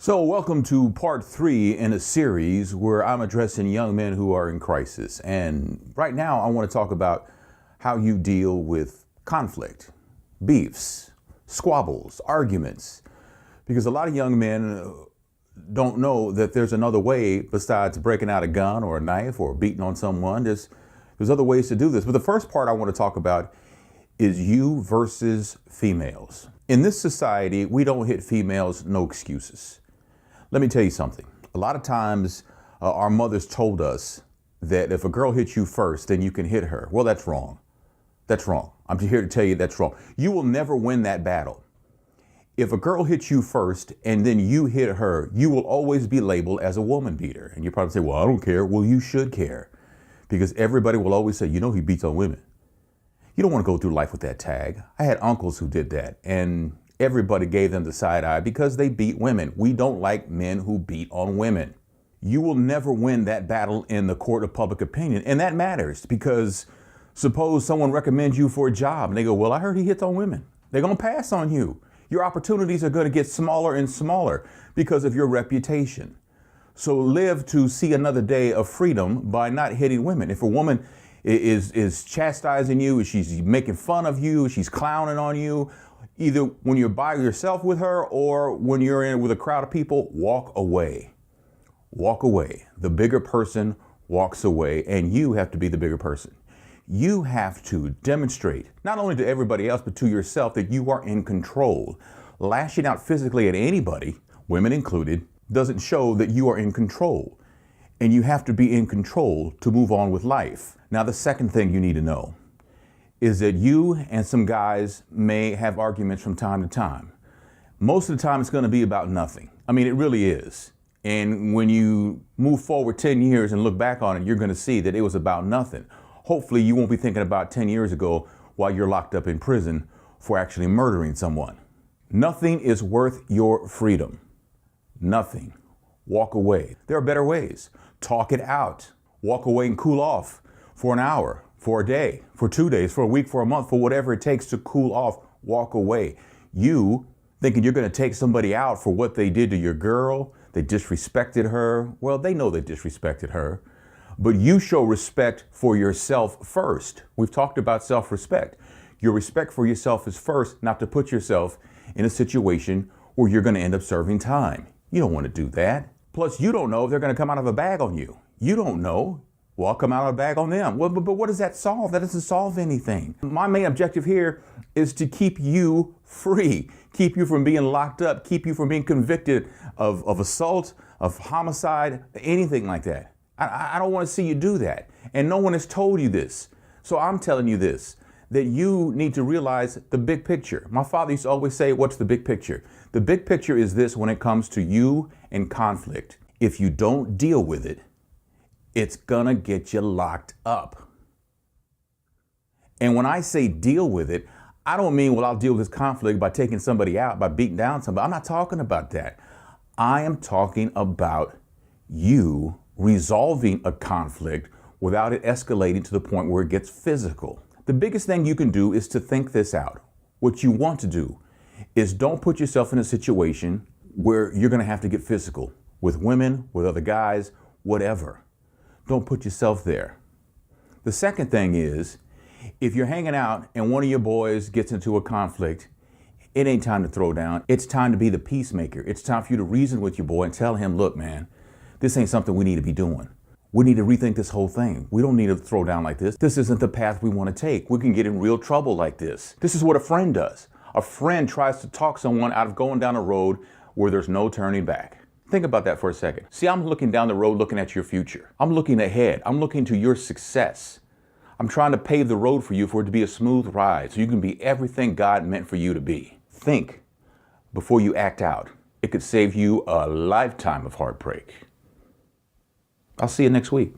So welcome to part 3 in a series where I'm addressing young men who are in crisis. And right now I want to talk about how you deal with conflict, beefs, squabbles, arguments, because a lot of young men don't know that there's another way besides breaking out a gun or a knife or beating on someone. There's other ways to do this. But the first part I want to talk about is you versus females. In this society, we don't hit females, no excuses. Let me tell you something. A lot of times our mothers told us that if a girl hits you first, then you can hit her. Well, that's wrong. That's wrong. I'm here to tell you that's wrong. You will never win that battle. If a girl hits you first and then you hit her, you will always be labeled as a woman beater. And you probably say, well, I don't care. Well, you should care, because everybody will always say, you know, he beats on women. You don't want to go through life with that tag. I had uncles who did that, and everybody gave them the side eye because they beat women. We don't like men who beat on women. You will never win that battle in the court of public opinion. And that matters, because suppose someone recommends you for a job and they go, well, I heard he hits on women. They're going to pass on you. Your opportunities are going to get smaller and smaller because of your reputation. So live to see another day of freedom by not hitting women. If a woman is chastising you, she's making fun of you, she's clowning on you, either when you're by yourself with her or when you're in with a crowd of people, walk away. Walk away. The bigger person walks away, and you have to be the bigger person. You have to demonstrate, not only to everybody else, but to yourself, that you are in control. Lashing out physically at anybody, women included, doesn't show that you are in control. And you have to be in control to move on with life. Now, the second thing you need to know is that you and some guys may have arguments from time to time. Most of the time it's going to be about nothing. I mean, it really is. And when you move forward 10 years and look back on it, you're going to see that it was about nothing. Hopefully you won't be thinking about 10 years ago while you're locked up in prison for actually murdering someone. Nothing is worth your freedom. Nothing. Walk away. There are better ways. Talk it out. Walk away and cool off for an hour, for a day, for 2 days, for a week, for a month, for whatever it takes to cool off. Walk away. You thinking you're going to take somebody out for what they did to your girl, they disrespected her. Well, they know they disrespected her, but you show respect for yourself first. We've talked about self-respect. Your respect for yourself is first, not to put yourself in a situation where you're going to end up serving time. You don't want to do that. Plus, you don't know if they're going to come out of a bag on you. You don't know. Well, I'll come out of a bag on them. Well, but what does that solve? That doesn't solve anything. My main objective here is to keep you free, keep you from being locked up, keep you from being convicted of assault, of homicide, anything like that. I don't want to see you do that. And no one has told you this. So I'm telling you this, that you need to realize the big picture. My father used to always say, what's the big picture? The big picture is this: when it comes to you and conflict, if you don't deal with it, it's gonna get you locked up. And when I say deal with it, I don't mean, well, I'll deal with this conflict by taking somebody out, by beating down somebody. I'm not talking about that. I am talking about you resolving a conflict without it escalating to the point where it gets physical. The biggest thing you can do is to think this out. What you want to do is don't put yourself in a situation where you're gonna have to get physical with women, with other guys, whatever. Don't put yourself there. The second thing is, if you're hanging out and one of your boys gets into a conflict, it ain't time to throw down. It's time to be the peacemaker. It's time for you to reason with your boy and tell him, look, man, this ain't something we need to be doing. We need to rethink this whole thing. We don't need to throw down like this. This isn't the path we want to take. We can get in real trouble like this. This is what a friend does. A friend tries to talk someone out of going down a road where there's no turning back. Think about that for a second. See, I'm looking down the road, looking at your future. I'm looking ahead. I'm looking to your success. I'm trying to pave the road for you for it to be a smooth ride so you can be everything God meant for you to be. Think before you act out. It could save you a lifetime of heartbreak. I'll see you next week.